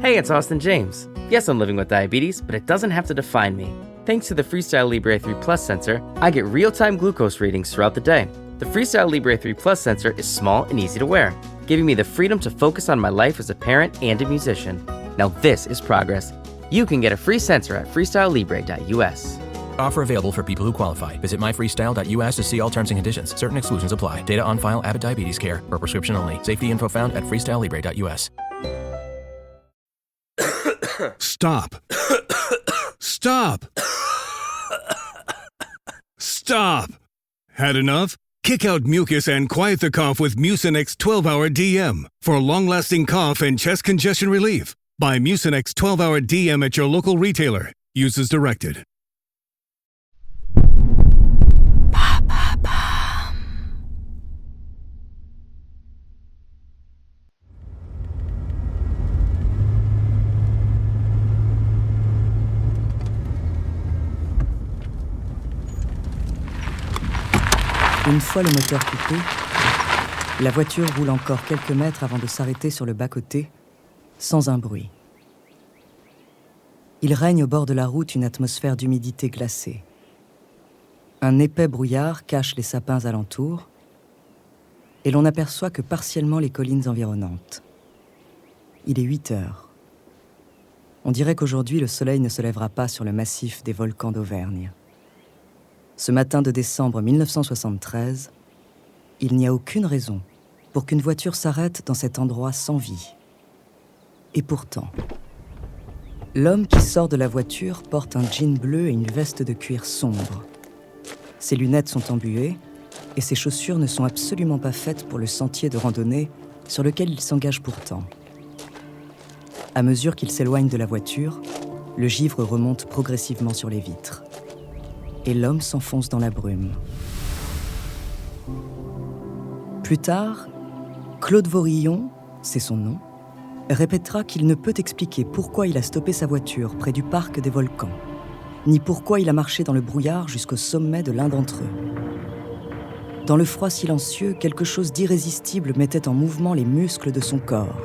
Hey, it's Austin James. Yes, I'm living with diabetes, but it doesn't have to define me. Thanks to the Freestyle Libre 3 Plus sensor, I get real-time glucose readings throughout the day. The Freestyle Libre 3 Plus sensor is small and easy to wear, giving me the freedom to focus on my life as a parent and a musician. Now this is progress. You can get a free sensor at freestylelibre.us. Offer available for people who qualify. Visit myfreestyle.us to see all terms and conditions. Certain exclusions apply. Data on file. Abbott Diabetes Care. Per prescription only. Safety info found at freestylelibre.us. Stop. Stop. Stop. Had enough? Kick out mucus and quiet the cough with Mucinex 12-Hour DM for long-lasting cough and chest congestion relief. Buy Mucinex 12-Hour DM at your local retailer. Use as directed. Une fois le moteur coupé, la voiture roule encore quelques mètres avant de s'arrêter sur le bas-côté, sans un bruit. Il règne au bord de la route une atmosphère d'humidité glacée. Un épais brouillard cache les sapins alentours, et l'on n'aperçoit que partiellement les collines environnantes. Il est 8 heures. On dirait qu'aujourd'hui, le soleil ne se lèvera pas sur le massif des volcans d'Auvergne. Ce matin de décembre 1973, il n'y a aucune raison pour qu'une voiture s'arrête dans cet endroit sans vie. Et pourtant, l'homme qui sort de la voiture porte un jean bleu et une veste de cuir sombre. Ses lunettes sont embuées et ses chaussures ne sont absolument pas faites pour le sentier de randonnée sur lequel il s'engage pourtant. À mesure qu'il s'éloigne de la voiture, le givre remonte progressivement sur les vitres. Et l'homme s'enfonce dans la brume. Plus tard, Claude Vorillon, c'est son nom, répétera qu'il ne peut expliquer pourquoi il a stoppé sa voiture près du parc des volcans, ni pourquoi il a marché dans le brouillard jusqu'au sommet de l'un d'entre eux. Dans le froid silencieux, quelque chose d'irrésistible mettait en mouvement les muscles de son corps.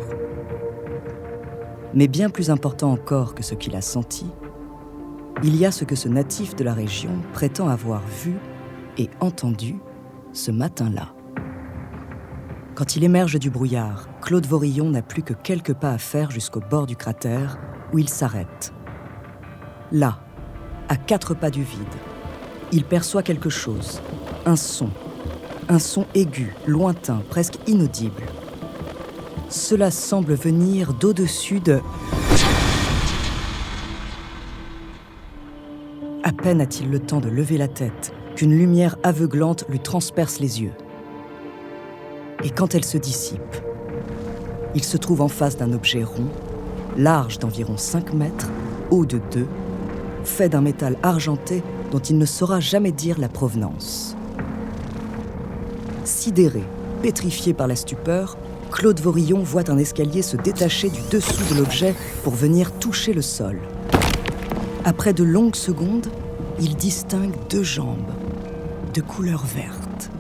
Mais bien plus important encore que ce qu'il a senti, il y a ce que ce natif de la région prétend avoir vu et entendu ce matin-là. Quand il émerge du brouillard, Claude Vorillon n'a plus que quelques pas à faire jusqu'au bord du cratère où il s'arrête. Là, à 4 pas du vide, il perçoit quelque chose, un son aigu, lointain, presque inaudible. Cela semble venir d'au-dessus de... À peine a-t-il le temps de lever la tête qu'une lumière aveuglante lui transperce les yeux. Et quand elle se dissipe, il se trouve en face d'un objet rond, large d'environ 5 mètres, haut de 2, fait d'un métal argenté dont il ne saura jamais dire la provenance. Sidéré, pétrifié par la stupeur, Claude Vorillon voit un escalier se détacher du dessous de l'objet pour venir toucher le sol. Après de longues secondes, il distingue 2 jambes, de couleur verte.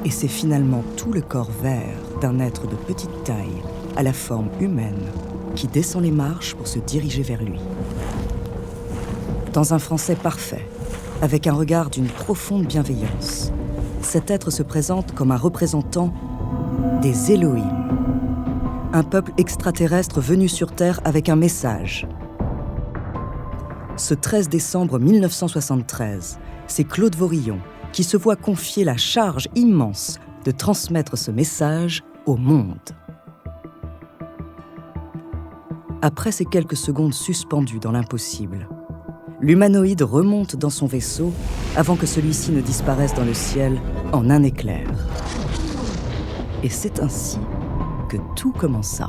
Et c'est finalement tout le corps vert d'un être de petite taille, à la forme humaine, qui descend les marches pour se diriger vers lui. Dans un français parfait, avec un regard d'une profonde bienveillance, cet être se présente comme un représentant des Elohim, un peuple extraterrestre venu sur Terre avec un message. Ce 13 décembre 1973, c'est Claude Vorillon qui se voit confier la charge immense de transmettre ce message au monde. Après ces quelques secondes suspendues dans l'impossible, l'humanoïde remonte dans son vaisseau avant que celui-ci ne disparaisse dans le ciel en un éclair. Et c'est ainsi que tout commença.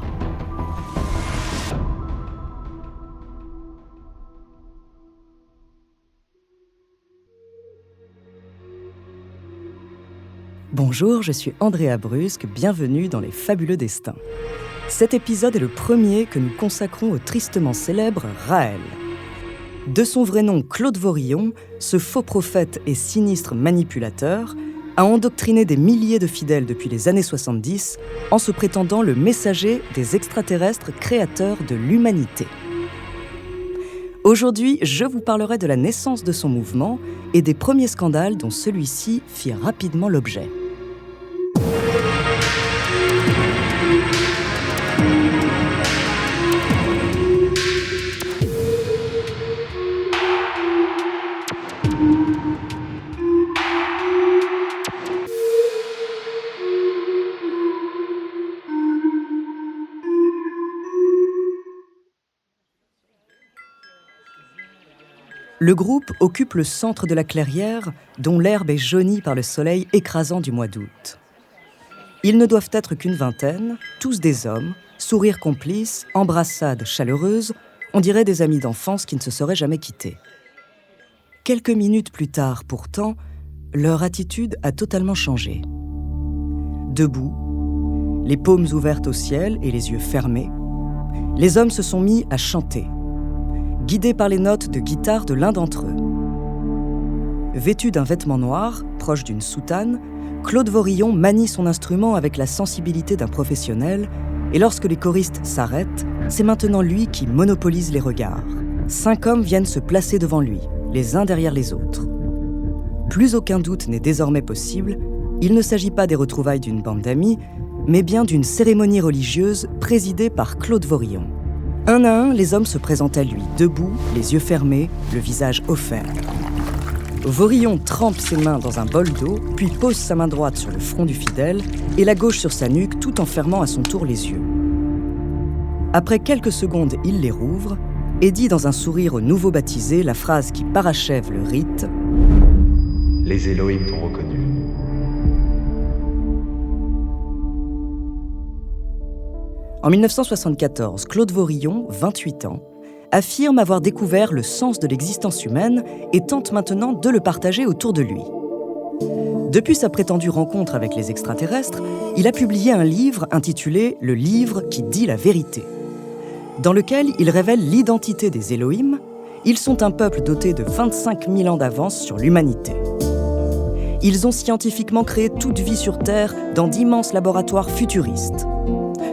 Bonjour, je suis Andrea Brusque, bienvenue dans Les Fabuleux Destins. Cet épisode est le premier que nous consacrons au tristement célèbre Raël. De son vrai nom Claude Vorillon, ce faux prophète et sinistre manipulateur a endoctriné des milliers de fidèles depuis les années 70 en se prétendant le messager des extraterrestres créateurs de l'humanité. Aujourd'hui, je vous parlerai de la naissance de son mouvement et des premiers scandales dont celui-ci fit rapidement l'objet. Le groupe occupe le centre de la clairière, dont l'herbe est jaunie par le soleil écrasant du mois d'août. Ils ne doivent être qu'une vingtaine, tous des hommes, sourires complices, embrassades chaleureuses, on dirait des amis d'enfance qui ne se seraient jamais quittés. Quelques minutes plus tard, pourtant, leur attitude a totalement changé. Debout, les paumes ouvertes au ciel et les yeux fermés, les hommes se sont mis à chanter, guidés par les notes de guitare de l'un d'entre eux. Vêtu d'un vêtement noir, proche d'une soutane, Claude Vorillon manie son instrument avec la sensibilité d'un professionnel, et lorsque les choristes s'arrêtent, c'est maintenant lui qui monopolise les regards. 5 hommes viennent se placer devant lui, les uns derrière les autres. Plus aucun doute n'est désormais possible, il ne s'agit pas des retrouvailles d'une bande d'amis, mais bien d'une cérémonie religieuse présidée par Claude Vorillon. Un à un, les hommes se présentent à lui, debout, les yeux fermés, le visage offert. Vorillon trempe ses mains dans un bol d'eau, puis pose sa main droite sur le front du fidèle et la gauche sur sa nuque, tout en fermant à son tour les yeux. Après quelques secondes, il les rouvre et dit dans un sourire au nouveau baptisé la phrase qui parachève le rite : « Les Elohim t'ont reconnu. » En 1974, Claude Vorillon, 28 ans, affirme avoir découvert le sens de l'existence humaine et tente maintenant de le partager autour de lui. Depuis sa prétendue rencontre avec les extraterrestres, il a publié un livre intitulé « Le livre qui dit la vérité », dans lequel il révèle l'identité des Elohim. Ils sont un peuple doté de 25 000 ans d'avance sur l'humanité. Ils ont scientifiquement créé toute vie sur Terre dans d'immenses laboratoires futuristes.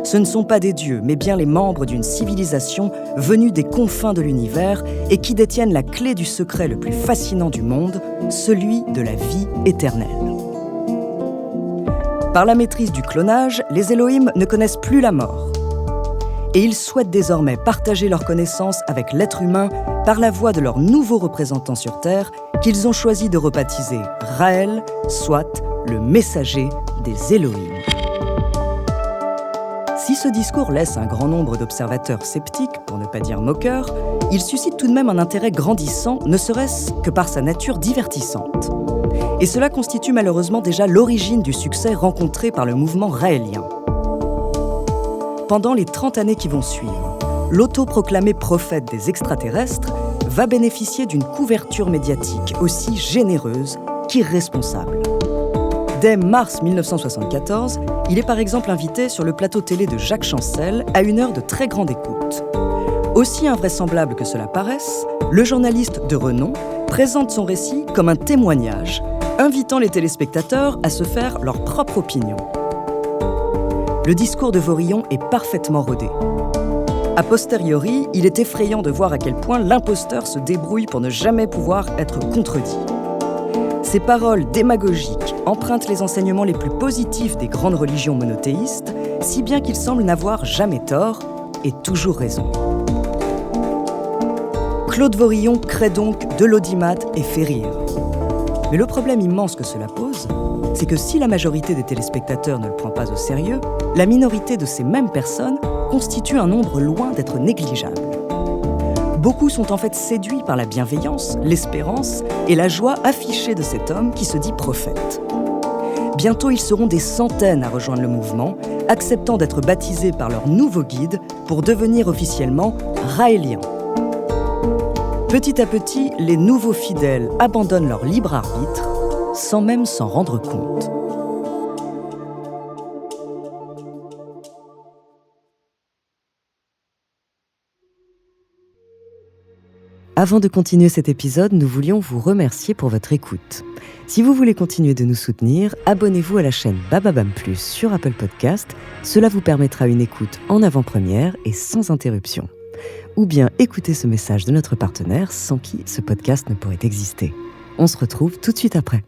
Ce ne sont pas des dieux, mais bien les membres d'une civilisation venue des confins de l'univers et qui détiennent la clé du secret le plus fascinant du monde, celui de la vie éternelle. Par la maîtrise du clonage, les Elohim ne connaissent plus la mort. Et ils souhaitent désormais partager leurs connaissances avec l'être humain par la voix de leur nouveau représentant sur Terre, qu'ils ont choisi de rebaptiser Raël, soit le messager des Elohim. Si ce discours laisse un grand nombre d'observateurs sceptiques, pour ne pas dire moqueurs, il suscite tout de même un intérêt grandissant, ne serait-ce que par sa nature divertissante. Et cela constitue malheureusement déjà l'origine du succès rencontré par le mouvement raélien. Pendant les 30 années qui vont suivre, l'autoproclamé prophète des extraterrestres va bénéficier d'une couverture médiatique aussi généreuse qu'irresponsable. Dès mars 1974, il est par exemple invité sur le plateau télé de Jacques Chancel à une heure de très grande écoute. Aussi invraisemblable que cela paraisse, le journaliste de renom présente son récit comme un témoignage, invitant les téléspectateurs à se faire leur propre opinion. Le discours de Vorillon est parfaitement rodé. A posteriori, il est effrayant de voir à quel point l'imposteur se débrouille pour ne jamais pouvoir être contredit. Ses paroles démagogiques empruntent les enseignements les plus positifs des grandes religions monothéistes, si bien qu'il semble n'avoir jamais tort et toujours raison. Claude Vorillon crée donc de l'audimat et fait rire. Mais le problème immense que cela pose, c'est que si la majorité des téléspectateurs ne le prend pas au sérieux, la minorité de ces mêmes personnes constitue un nombre loin d'être négligeable. Beaucoup sont en fait séduits par la bienveillance, l'espérance et la joie affichée de cet homme qui se dit prophète. Bientôt, ils seront des centaines à rejoindre le mouvement, acceptant d'être baptisés par leur nouveau guide pour devenir officiellement raéliens. Petit à petit, les nouveaux fidèles abandonnent leur libre arbitre sans même s'en rendre compte. Avant de continuer cet épisode, nous voulions vous remercier pour votre écoute. Si vous voulez continuer de nous soutenir, abonnez-vous à la chaîne Bababam Plus sur Apple Podcast. Cela vous permettra une écoute en avant-première et sans interruption. Ou bien écoutez ce message de notre partenaire sans qui ce podcast ne pourrait exister. On se retrouve tout de suite après.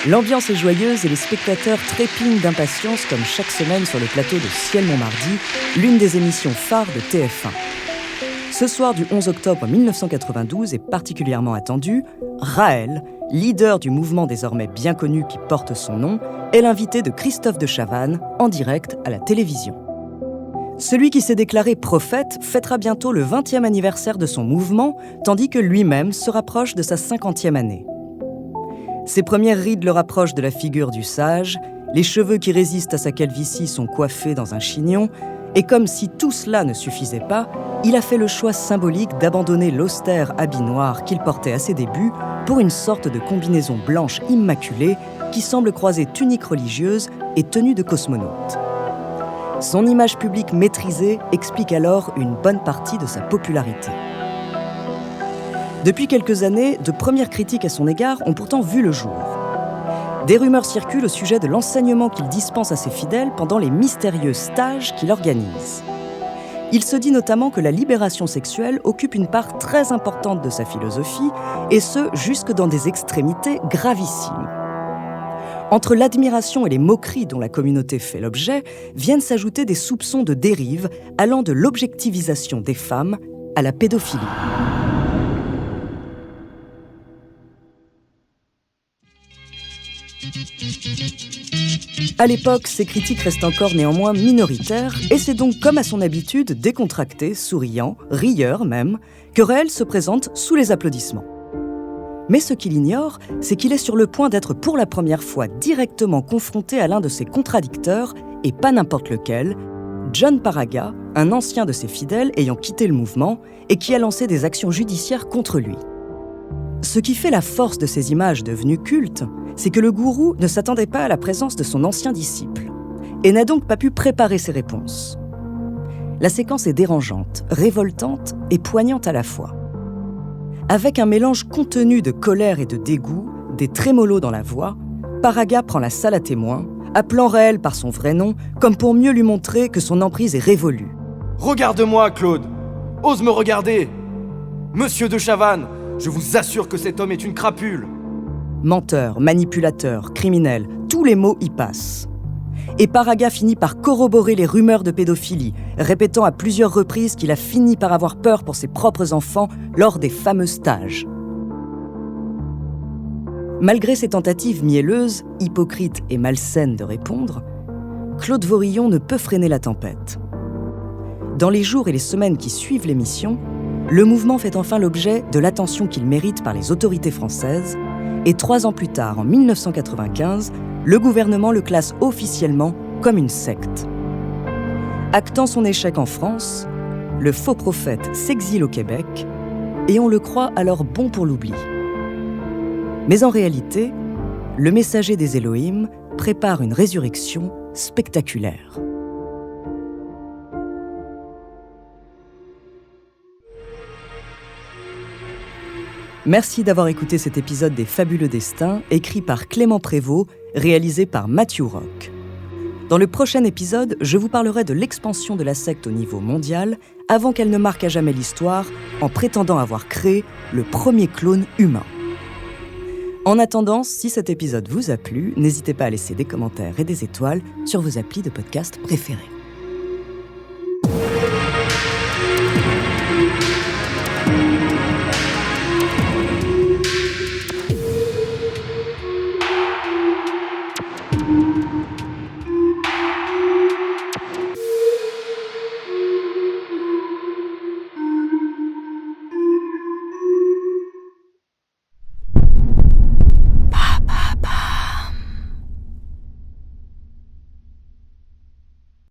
L'ambiance est joyeuse et les spectateurs trépignent d'impatience comme chaque semaine sur le plateau de Ciel Montmardi, l'une des émissions phares de TF1. Ce soir du 11 octobre 1992 est particulièrement attendu, Raël, leader du mouvement désormais bien connu qui porte son nom, est l'invité de Christophe de Chavannes en direct à la télévision. Celui qui s'est déclaré prophète fêtera bientôt le 20e anniversaire de son mouvement, tandis que lui-même se rapproche de sa 50e année. Ses premières rides le rapprochent de la figure du sage, les cheveux qui résistent à sa calvitie sont coiffés dans un chignon, et comme si tout cela ne suffisait pas, il a fait le choix symbolique d'abandonner l'austère habit noir qu'il portait à ses débuts pour une sorte de combinaison blanche immaculée qui semble croiser tunique religieuse et tenue de cosmonaute. Son image publique maîtrisée explique alors une bonne partie de sa popularité. Depuis quelques années, de premières critiques à son égard ont pourtant vu le jour. Des rumeurs circulent au sujet de l'enseignement qu'il dispense à ses fidèles pendant les mystérieux stages qu'il organise. Il se dit notamment que la libération sexuelle occupe une part très importante de sa philosophie, et ce, jusque dans des extrémités gravissimes. Entre l'admiration et les moqueries dont la communauté fait l'objet, viennent s'ajouter des soupçons de dérive allant de l'objectivisation des femmes à la pédophilie. À l'époque, ces critiques restent encore néanmoins minoritaires et c'est donc comme à son habitude décontracté, souriant, rieur même, que Raël se présente sous les applaudissements. Mais ce qu'il ignore, c'est qu'il est sur le point d'être pour la première fois directement confronté à l'un de ses contradicteurs, et pas n'importe lequel, John Paraga, un ancien de ses fidèles ayant quitté le mouvement et qui a lancé des actions judiciaires contre lui. Ce qui fait la force de ces images devenues cultes, c'est que le gourou ne s'attendait pas à la présence de son ancien disciple et n'a donc pas pu préparer ses réponses. La séquence est dérangeante, révoltante et poignante à la fois. Avec un mélange contenu de colère et de dégoût, des trémolos dans la voix, Paraga prend la salle à témoins, appelant Raël par son vrai nom, comme pour mieux lui montrer que son emprise est révolue. « Regarde-moi, Claude! Ose me regarder! Monsieur de Chavannes, je vous assure que cet homme est une crapule !» Menteur, manipulateur, criminel, tous les mots y passent. Et Paraga finit par corroborer les rumeurs de pédophilie, répétant à plusieurs reprises qu'il a fini par avoir peur pour ses propres enfants lors des fameux stages. Malgré ses tentatives mielleuses, hypocrites et malsaines de répondre, Claude Vorillon ne peut freiner la tempête. Dans les jours et les semaines qui suivent l'émission, le mouvement fait enfin l'objet de l'attention qu'il mérite par les autorités françaises, et 3 ans plus tard, en 1995, le gouvernement le classe officiellement comme une secte. Actant son échec en France, le faux prophète s'exile au Québec et on le croit alors bon pour l'oubli. Mais en réalité, le messager des Elohim prépare une résurrection spectaculaire. Merci d'avoir écouté cet épisode des Fabuleux Destins, écrit par Clément Prévost, réalisé par Matthew Rock. Dans le prochain épisode, je vous parlerai de l'expansion de la secte au niveau mondial, avant qu'elle ne marque à jamais l'histoire, en prétendant avoir créé le premier clone humain. En attendant, si cet épisode vous a plu, n'hésitez pas à laisser des commentaires et des étoiles sur vos applis de podcast préférés.